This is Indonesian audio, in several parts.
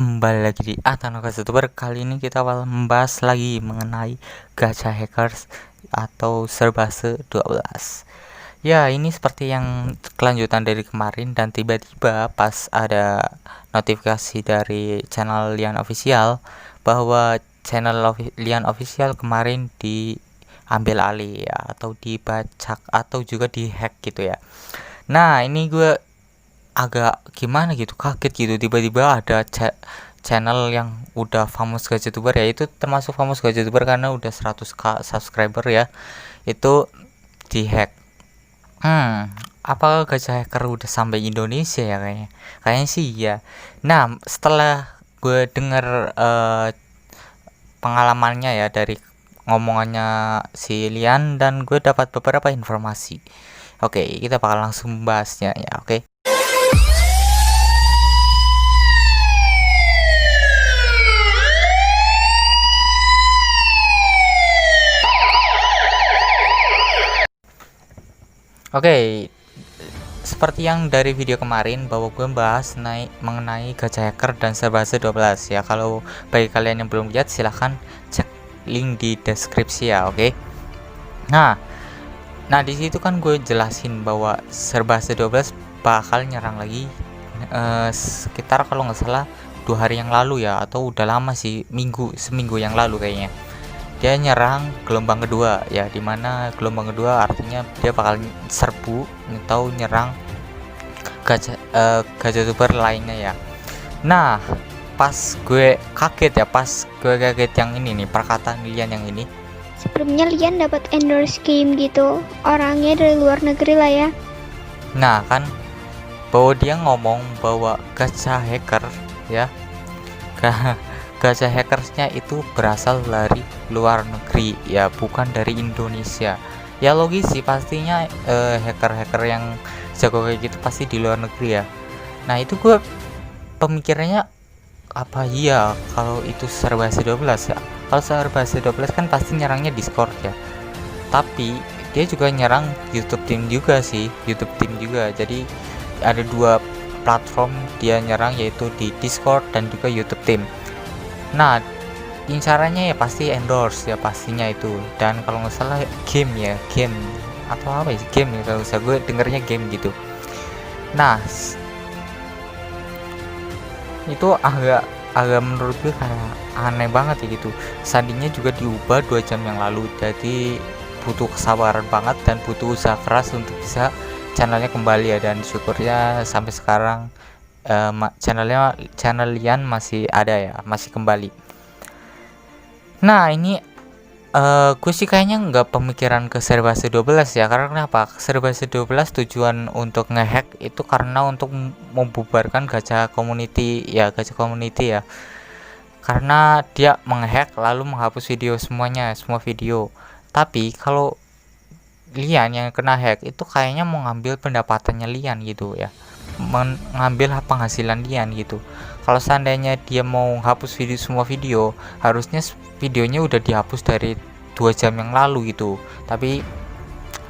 Kembali lagi di Atanoka YouTuber. Kali ini kita bakal membahas lagi mengenai gacha hackers atau Serbase 12. Ya, ini seperti yang kelanjutan dari kemarin, dan tiba-tiba pas ada notifikasi dari channel Lian Official bahwa channel Lian Official kemarin diambil alih ya, atau dibacak atau juga dihack gitu ya. Nah, ini gue agak gimana gitu, kaget gitu, tiba-tiba ada channel yang udah famous youtuber ya, itu termasuk famous youtuber karena udah 100k subscriber ya, itu dihack. Apakah gacha hacker udah sampai Indonesia ya? Kayaknya sih ya. Nah, setelah gue denger pengalamannya ya dari ngomongannya si Lian, dan gue dapat beberapa informasi. Oke, kita bakal langsung bahasnya ya. Oke. Oke, seperti yang dari video kemarin bahwa gue bahas mengenai gacha hacker dan Serbase 12 ya. Kalau bagi kalian yang belum lihat, silahkan cek link di deskripsi ya. Oke. Nah, di situ kan gue jelasin bahwa Serbase 12 bakal nyerang lagi sekitar kalau nggak salah 2 hari yang lalu ya, atau udah lama sih, seminggu yang lalu kayaknya. Dia nyerang gelombang kedua ya, dimana gelombang kedua artinya dia bakal serbu atau nyerang gacha youtuber lainnya ya. Nah, pas gue kaget yang ini nih, perkataan Lian yang ini. Sebelumnya Lian dapat endorse game gitu, orangnya dari luar negeri lah ya. Nah kan, bahwa dia ngomong bahwa gacha hacker ya, gacha hackersnya itu berasal dari luar negeri ya, bukan dari Indonesia. Ya logis sih, pastinya hacker-hacker yang jago kayak gitu pasti di luar negeri ya. Nah itu gue pemikirannya, apa iya kalau itu Serbase 12 ya? Kalau Serbase 12 kan pasti nyerangnya Discord ya, tapi dia juga nyerang YouTube Team juga sih, YouTube Team juga. Jadi ada dua platform dia nyerang, yaitu di Discord dan juga YouTube Team. Nah, incarannya ya pasti endorse ya pastinya itu, dan kalau nggak salah game atau apa sih, game ya, kalau saya gue dengernya game gitu. Nah, itu agak menurut gue kayak aneh banget ya gitu. Sandinya juga diubah 2 jam yang lalu, jadi butuh kesabaran banget dan butuh usaha keras untuk bisa channelnya kembali ya, dan syukurnya sampai sekarang channel Lian masih ada ya, masih kembali. Nah ini gue sih kayaknya nggak pemikiran ke Serbase 12 ya, karena kenapa? Serbase 12 tujuan untuk ngehack itu karena untuk membubarkan gacha community ya, karena dia menghack lalu menghapus semua video. Tapi kalau Lian yang kena hack itu kayaknya mau ngambil pendapatannya Lian gitu ya, mengambil penghasilan Lian gitu. Kalau seandainya dia mau hapus semua video, harusnya videonya udah dihapus dari 2 jam yang lalu gitu, tapi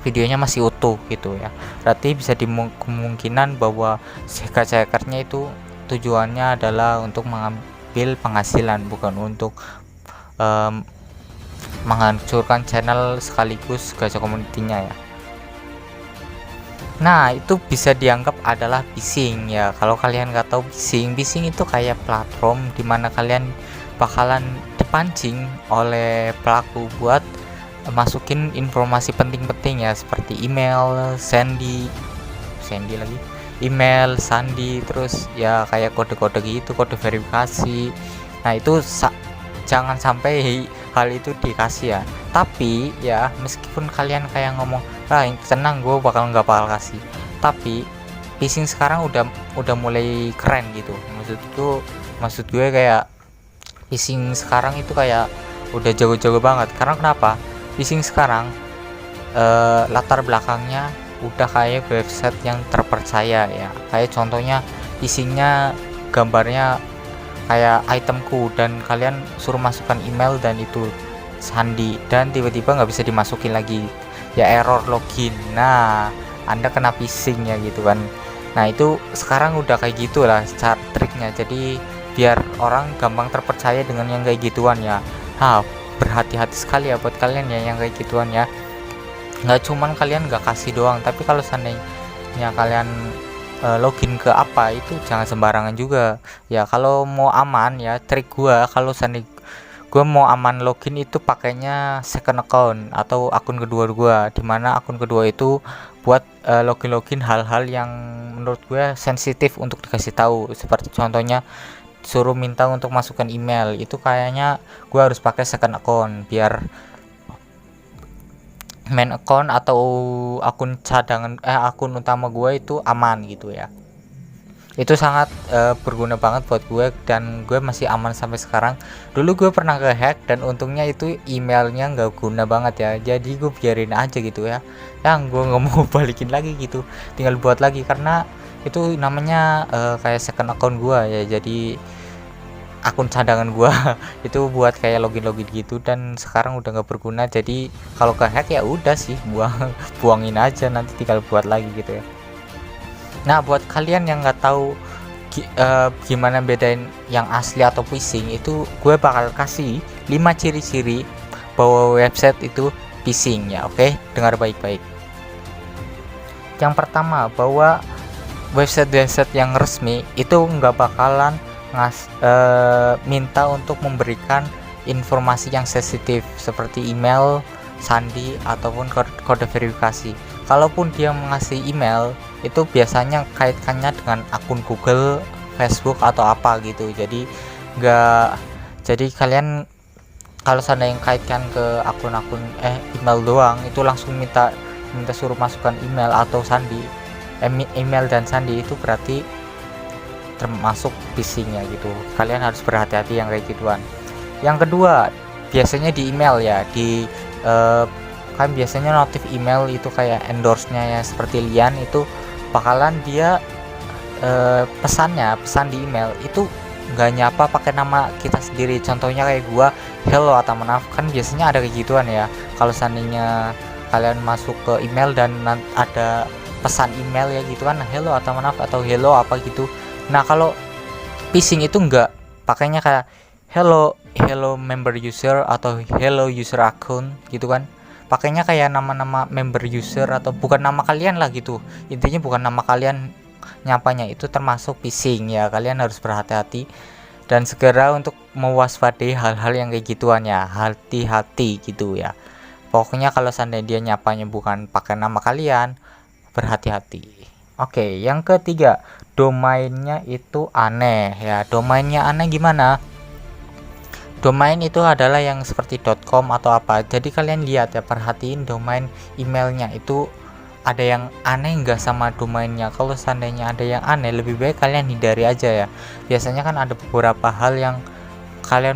videonya masih utuh gitu ya. Berarti bisa kemungkinan bahwa gacha hackernya itu tujuannya adalah untuk mengambil penghasilan, bukan untuk menghancurkan channel sekaligus gacha community-nya ya. Nah itu bisa dianggap adalah phishing ya. Kalau kalian nggak tahu phishing itu kayak platform dimana kalian bakalan dipancing oleh pelaku buat masukin informasi penting-penting ya, seperti email, email, sandi, terus ya kayak kode-kode gitu, kode verifikasi. Nah itu jangan sampai hal itu dikasih ya. Tapi ya meskipun kalian kayak ngomong, tenang, gue nggak bakal kasih, tapi phishing sekarang udah mulai keren gitu. Maksud gue kayak phishing sekarang itu kayak udah jago-jago banget. Karena kenapa? Phishing sekarang latar belakangnya udah kayak website yang terpercaya ya. Kayak contohnya phishingnya gambarnya kayak itemku, dan kalian suruh masukkan email dan itu sandi, dan tiba-tiba nggak bisa dimasukin lagi ya, error login. Nah Anda kena phishing ya gitu kan. Nah itu sekarang udah kayak gitulah cara triknya. Jadi biar orang gampang terpercaya dengan yang kayak gituan ya. Berhati-hati sekali ya buat kalian ya yang kayak gituan ya. Nggak cuman kalian nggak kasih doang, tapi kalau seandainya kalian login ke apa itu jangan sembarangan juga ya. Kalau mau aman ya, trik gua kalau seandainya gua mau aman login itu pakainya second account atau akun kedua gua, dimana akun kedua itu buat login hal-hal yang menurut gue sensitif untuk dikasih tahu, seperti contohnya suruh minta untuk masukkan email. Itu kayaknya gue harus pakai second account biar main account atau akun cadangan akun utama gue itu aman gitu ya. Itu sangat berguna banget buat gue dan gue masih aman sampai sekarang. Dulu gue pernah ke hack dan untungnya itu emailnya nggak guna banget ya, jadi gue biarin aja gitu ya. Yang gue nggak mau balikin lagi gitu, tinggal buat lagi karena itu namanya kayak second account gue ya, jadi akun cadangan gua itu buat kayak login gitu, dan sekarang udah nggak berguna. Jadi kalau ke hack ya udah sih buangin aja, nanti tinggal buat lagi gitu ya. Nah buat kalian yang nggak tahu gimana bedain yang asli atau phishing, itu gue bakal kasih 5 ciri-ciri bahwa website itu phishing ya. Oke, dengar baik-baik. Yang pertama, bahwa website yang resmi itu nggak bakalan minta untuk memberikan informasi yang sensitif seperti email, sandi, ataupun kode verifikasi. Kalaupun dia mengasih email, itu biasanya kaitkannya dengan akun Google, Facebook atau apa gitu. Jadi kalian kalau seandainya kaitkan ke akun-akun email doang, itu langsung minta suruh masukkan email atau sandi, email dan sandi, itu berarti termasuk phishing ya gitu. Kalian harus berhati-hati yang kayak gituan. Yang kedua, biasanya di email ya, kan biasanya notif email itu kayak endorse-nya ya, seperti Lian itu bakalan dia pesan di email itu nggak nyapa pakai nama kita sendiri. Contohnya kayak gua, hello atau maaf, kan biasanya ada kayak gituan ya. Kalau seandainya kalian masuk ke email dan ada pesan email ya gitu kan, hello atau maaf atau hello apa gitu. Nah kalau phishing itu enggak, pakainya kayak hello member user atau hello user account gitu kan, pakainya kayak nama-nama member user atau bukan nama kalian lah gitu. Intinya bukan nama kalian nyapanya, itu termasuk phishing ya. Kalian harus berhati-hati dan segera untuk mewaspadai hal-hal yang kayak gituan ya. Hati-hati gitu ya. Pokoknya kalau seandainya dia nyapanya bukan pakai nama kalian, berhati-hati. Oke, yang ketiga, domainnya itu aneh ya. Domainnya aneh gimana? Domain itu adalah yang seperti .com atau apa. Jadi kalian lihat ya, perhatiin domain emailnya itu ada yang aneh nggak sama domainnya. Kalau seandainya ada yang aneh, lebih baik kalian hindari aja ya. Biasanya kan ada beberapa hal yang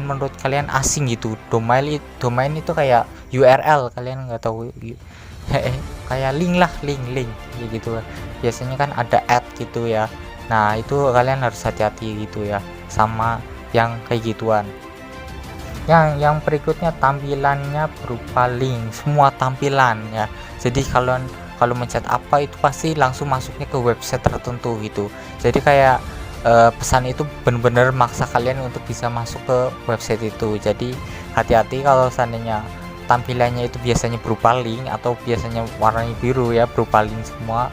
menurut kalian asing gitu. Domain itu kayak URL, kalian nggak tahu kayak link gitu. Biasanya kan ada ad gitu ya. Nah itu kalian harus hati-hati gitu ya sama yang kayak gituan. Yang berikutnya, tampilannya berupa link, semua tampilan ya. Jadi kalau mencet apa itu pasti langsung masuknya ke website tertentu gitu. Jadi kayak pesan itu benar-benar maksa kalian untuk bisa masuk ke website itu. Jadi hati-hati kalau seandainya tampilannya itu biasanya berupa link atau biasanya warnanya biru ya, berupa link semua,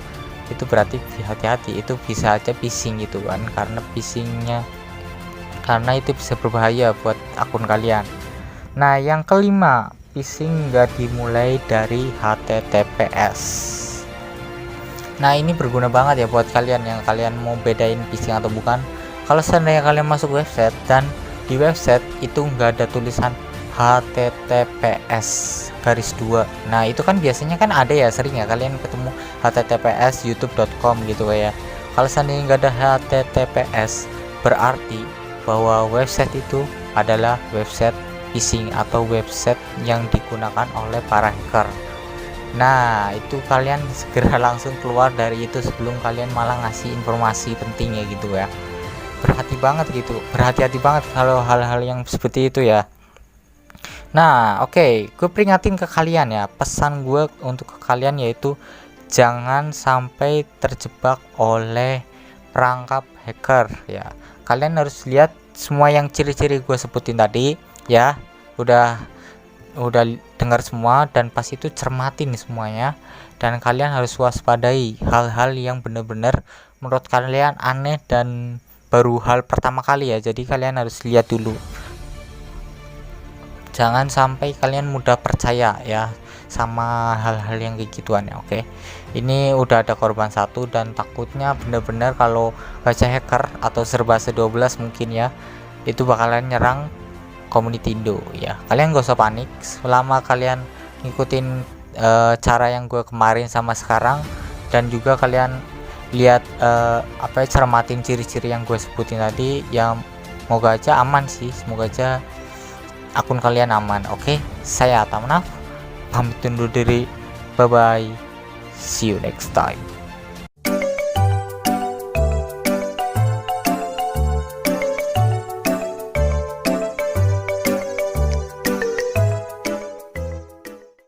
itu berarti hati-hati, itu bisa aja phishing gitu kan. Karena itu bisa berbahaya buat akun kalian. Nah yang kelima, phishing nggak dimulai dari HTTPS. Nah ini berguna banget ya buat kalian yang kalian mau bedain phishing atau bukan. Kalau seandainya kalian masuk website dan di website itu nggak ada tulisan HTTPS _2. Nah itu kan biasanya kan ada ya, sering ya kalian ketemu HTTPS youtube.com gitu ya. Kalau seandainya nggak ada HTTPS, berarti bahwa website itu adalah website phishing atau website yang digunakan oleh para hacker. Nah itu kalian segera langsung keluar dari itu sebelum kalian malah ngasih informasi penting ya gitu ya. Berhati-hati banget kalau hal-hal yang seperti itu ya. Nah oke, gue peringatin ke kalian ya, pesan gue untuk ke kalian yaitu jangan sampai terjebak oleh perangkap hacker ya. Kalian harus lihat semua yang ciri-ciri gue sebutin tadi ya, udah dengar semua, dan pas itu cermatin semuanya, dan kalian harus waspadai hal-hal yang benar-benar menurut kalian aneh dan baru hal pertama kali ya. Jadi kalian harus lihat dulu, jangan sampai kalian mudah percaya ya sama hal-hal yang kayak gituan ya. Oke, ini udah ada korban satu, dan takutnya bener-bener kalau gacha hacker atau Serbase 12 mungkin ya, itu bakalan nyerang community Indo ya. Kalian gak usah panik selama kalian ngikutin cara yang gue kemarin sama sekarang, dan juga kalian lihat cermatin ciri-ciri yang gue sebutin tadi ya. Semoga aja aman sih, semoga aja akun kalian aman. Oke, saya Atamnaf pamit undur diri, bye bye, see you next time.